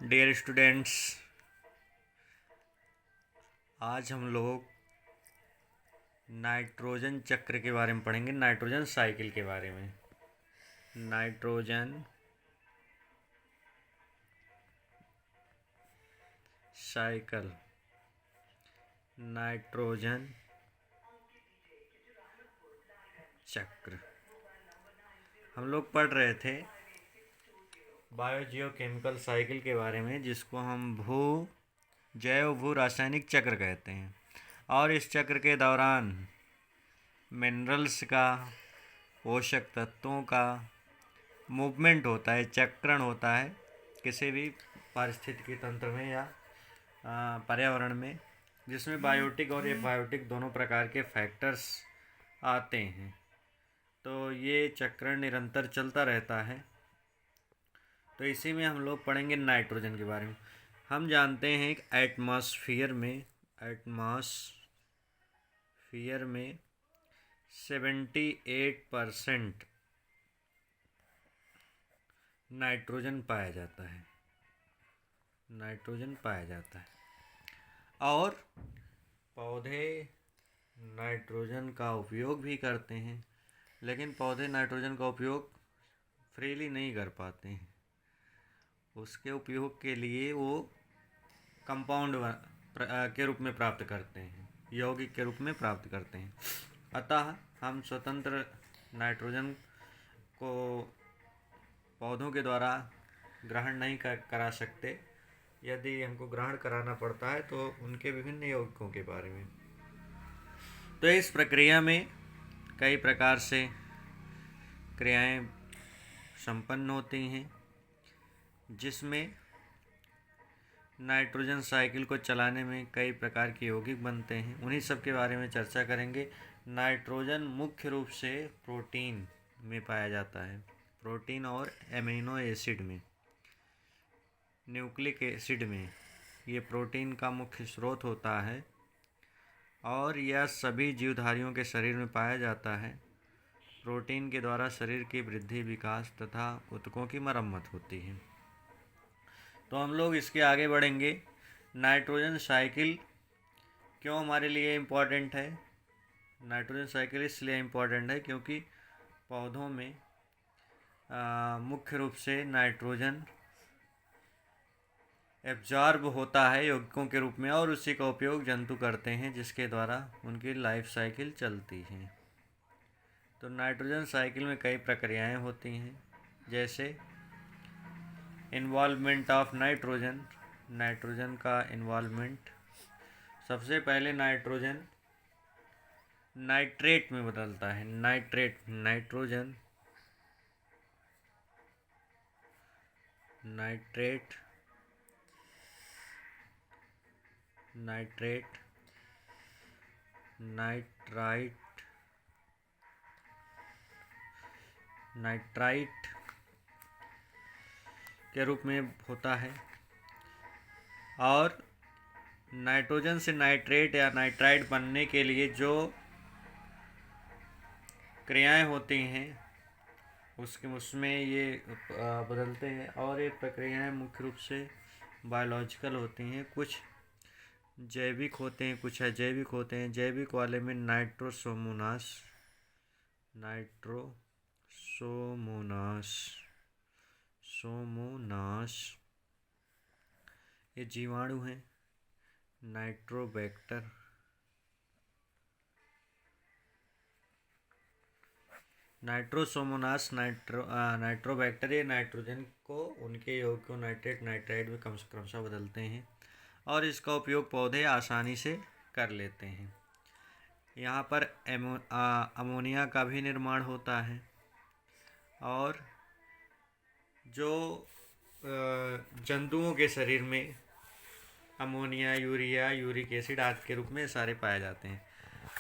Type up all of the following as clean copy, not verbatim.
Dear students, आज हम लोग नाइट्रोजन चक्र के बारे में पढ़ेंगे। नाइट्रोजन साइकिल के बारे में। नाइट्रोजन साइकिल, नाइट्रोजन चक्र हम लोग पढ़ रहे थे बायोजियोकेमिकल साइकिल के बारे में, जिसको हम जैव भू रासायनिक चक्र कहते हैं। और इस चक्र के दौरान मिनरल्स का, पोषक तत्वों का मूवमेंट होता है, चक्रण होता है किसी भी पारिस्थितिकी तंत्र में या पर्यावरण में, जिसमें बायोटिक और एबायोटिक दोनों प्रकार के फैक्टर्स आते हैं। तो ये चक्रण निरंतर चलता रहता है। तो इसी में हम लोग पढ़ेंगे नाइट्रोजन के बारे में। हम जानते हैं कि एटमॉस्फेयर में 78% नाइट्रोजन पाया जाता है। और पौधे नाइट्रोजन का उपयोग भी करते हैं, लेकिन पौधे नाइट्रोजन का उपयोग फ्रीली नहीं कर पाते हैं। उसके उपयोग के लिए वो कंपाउंड के रूप में प्राप्त करते हैं, यौगिक के रूप में प्राप्त करते हैं। अतः हम स्वतंत्र नाइट्रोजन को पौधों के द्वारा ग्रहण नहीं करा सकते। यदि हमको ग्रहण कराना पड़ता है तो उनके विभिन्न यौगिकों के बारे में। तो इस प्रक्रिया में कई प्रकार से क्रियाएं संपन्न होती हैं, जिसमें नाइट्रोजन साइकिल को चलाने में कई प्रकार के यौगिक बनते हैं। उन्हीं सब के बारे में चर्चा करेंगे। नाइट्रोजन मुख्य रूप से प्रोटीन में पाया जाता है, प्रोटीन और एमिनो एसिड में, न्यूक्लिक एसिड में ये प्रोटीन का मुख्य स्रोत होता है। और यह सभी जीवधारियों के शरीर में पाया जाता है। प्रोटीन के द्वारा शरीर की वृद्धि, विकास तथा ऊतकों की मरम्मत होती है। तो हम लोग इसके आगे बढ़ेंगे। नाइट्रोजन साइकिल क्यों हमारे लिए इम्पोर्टेंट है? नाइट्रोजन साइकिल इसलिए इम्पोर्टेंट है क्योंकि पौधों में मुख्य रूप से नाइट्रोजन एब्जॉर्ब होता है यौगिकों के रूप में, और उसी का उपयोग जंतु करते हैं, जिसके द्वारा उनकी लाइफ साइकिल चलती है। तो नाइट्रोजन साइकिल में कई प्रक्रियाएं होती हैं, जैसे इन्वॉल्वमेंट ऑफ नाइट्रोजन का इन्वॉल्वमेंट। सबसे पहले नाइट्रोजन नाइट्रेट में बदलता है। नाइट्रोजन नाइट्रेट नाइट्राइट के रूप में होता है। और नाइट्रोजन से नाइट्रेट या नाइट्राइट बनने के लिए जो क्रियाएं होती हैं उसमें ये बदलते हैं। और ये प्रक्रियाएं मुख्य रूप से बायोलॉजिकल होती हैं। कुछ जैविक होते हैं, कुछ अजैविक होते हैं। जैविक वाले में नाइट्रोसोमोनास ये जीवाणु हैं। नाइट्रोबैक्टर ये नाइट्रोजन को, उनके यौगिक को नाइट्राइट में क्रमशः बदलते हैं, और इसका उपयोग पौधे आसानी से कर लेते हैं। यहाँ पर अमोनिया का भी निर्माण होता है। और जो जंतुओं के शरीर में अमोनिया, यूरिया, यूरिक एसिड आदि के रूप में सारे पाए जाते हैं।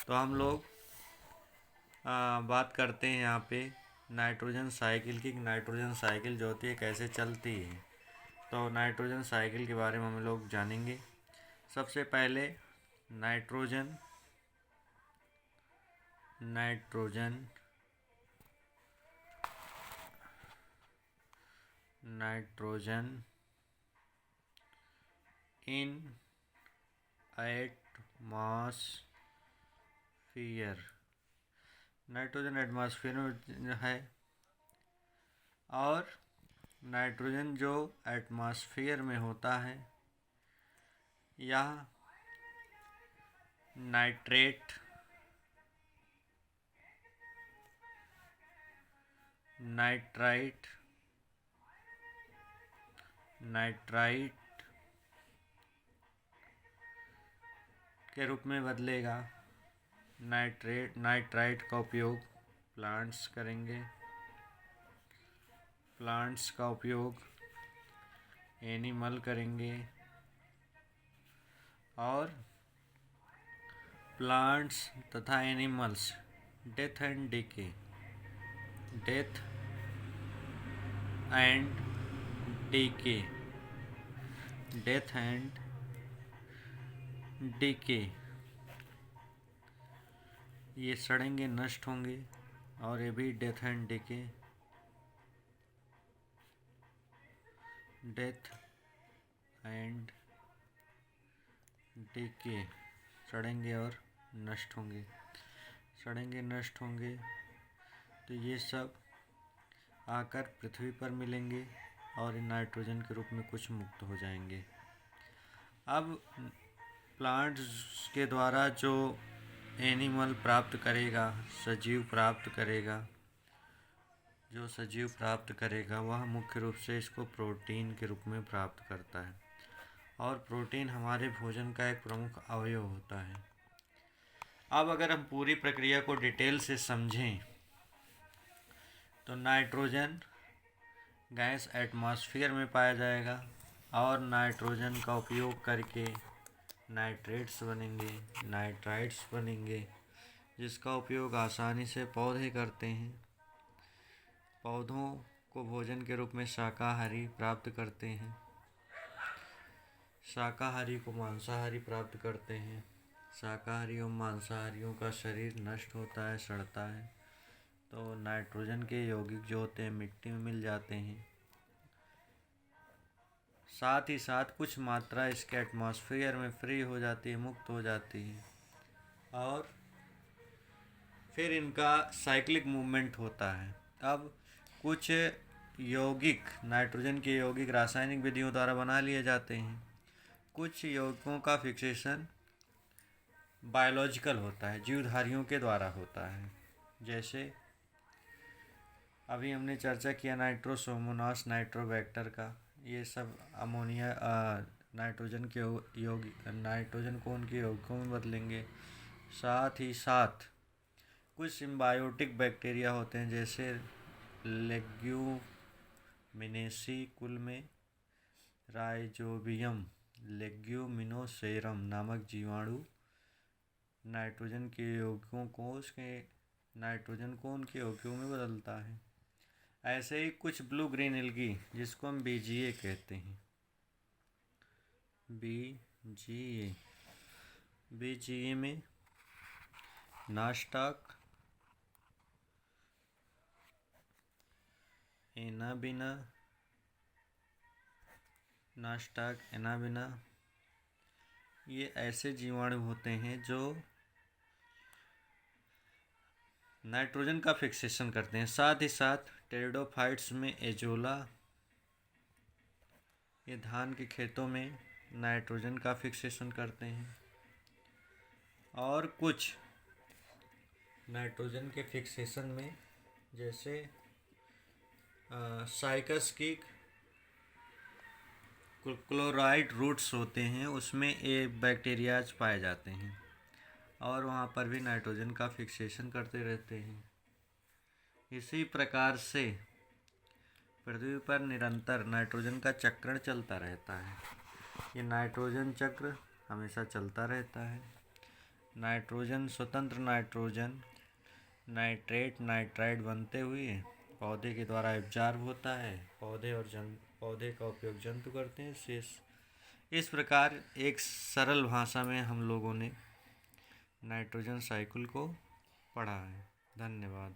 तो हम लोग बात करते हैं यहाँ पे नाइट्रोजन साइकिल की। नाइट्रोजन साइकिल जो होती है कैसे चलती है। तो नाइट्रोजन साइकिल के बारे में हम लोग जानेंगे। सबसे पहले nitrogen in atmosphere, nitrogen atmosphere में है और नाइट्रोजन जो एटमॉस्फेयर में होता है यह नाइट्रेट, नाइट्राइट, नाइट्राइट के रूप में बदलेगा। नाइट्राइट का उपयोग प्लांट्स करेंगे, प्लांट्स का उपयोग एनिमल करेंगे और प्लांट्स तथा animals death and decay, death and decay, death and decay, ये सड़ेंगे, नष्ट होंगे और ये भी death and decay, death and decay, सड़ेंगे और नष्ट होंगे, सड़ेंगे नष्ट होंगे। तो ये सब आकर पृथ्वी पर मिलेंगे और नाइट्रोजन के रूप में कुछ मुक्त हो जाएंगे। अब प्लांट्स के द्वारा जो एनिमल प्राप्त करेगा, सजीव प्राप्त करेगा, जो सजीव प्राप्त करेगा वह मुख्य रूप से इसको प्रोटीन के रूप में प्राप्त करता है और प्रोटीन हमारे भोजन का एक प्रमुख अवयव होता है। अब अगर हम पूरी प्रक्रिया को डिटेल से समझें तो नाइट्रोजन गैस एटमॉस्फेयर में पाया जाएगा और नाइट्रोजन का उपयोग करके नाइट्रेट्स बनेंगे, नाइट्राइट्स बनेंगे, जिसका उपयोग आसानी से पौधे करते हैं। पौधों को भोजन के रूप में शाकाहारी प्राप्त करते हैं, शाकाहारी को मांसाहारी प्राप्त करते हैं, शाकाहारी और मांसाहारियों का शरीर नष्ट होता है, सड़ता है, तो नाइट्रोजन के यौगिक जो होते हैं मिट्टी में मिल जाते हैं। साथ ही साथ कुछ मात्रा इसके एटमॉस्फेयर में फ्री हो जाती है, मुक्त हो जाती है और फिर इनका साइक्लिक मूवमेंट होता है। अब कुछ यौगिक, नाइट्रोजन के यौगिक रासायनिक विधियों द्वारा बना लिए जाते हैं, कुछ यौगिकों का फिक्सेशन बायोलॉजिकल होता है, जीवधारियों के द्वारा होता है। जैसे अभी हमने चर्चा किया नाइट्रोसोमोनास नाइट्रोबैक्टर का, ये सब अमोनिया नाइट्रोजन के यौगिक, नाइट्रोजन को उनके यौगिकों में बदलेंगे। साथ ही साथ कुछ सिम्बायोटिक बैक्टीरिया होते हैं जैसे लेग्यूमिनेसी कुल में राइजोबियम लेग्यूमिनोसेरम नामक जीवाणु नाइट्रोजन के यौगिकों को नाइट्रोजन को उनके यौगिकों में बदलता है। ऐसे ही कुछ ब्लू ग्रीन एल्गी जिसको हम बीजीए कहते हैं, बीजीए में नास्टाक, एनाबिना, नास्टाक, एनाबिना, ये ऐसे जीवाणु होते हैं जो नाइट्रोजन का फिक्सेशन करते हैं। साथ ही साथ टेरिडोफाइट्स में एजोला, ये धान के खेतों में नाइट्रोजन का फिक्सेशन करते हैं और कुछ नाइट्रोजन के फिक्सेशन में जैसे साइकस की क्लोराइड रूट्स होते हैं, उसमें एक बैक्टीरियाज पाए जाते हैं और वहाँ पर भी नाइट्रोजन का फिक्सेशन करते रहते हैं। इसी प्रकार से पृथ्वी पर निरंतर नाइट्रोजन का चक्रण चलता रहता है। ये नाइट्रोजन चक्र हमेशा चलता रहता है। नाइट्रोजन, स्वतंत्र नाइट्रोजन नाइट्रेट, नाइट्राइट बनते हुए पौधे के द्वारा एब्जॉर्ब होता है, पौधे का उपयोग जंतु करते हैं शेष। इस प्रकार एक सरल भाषा में हम लोगों ने नाइट्रोजन साइकिल को पढ़ा है। धन्यवाद।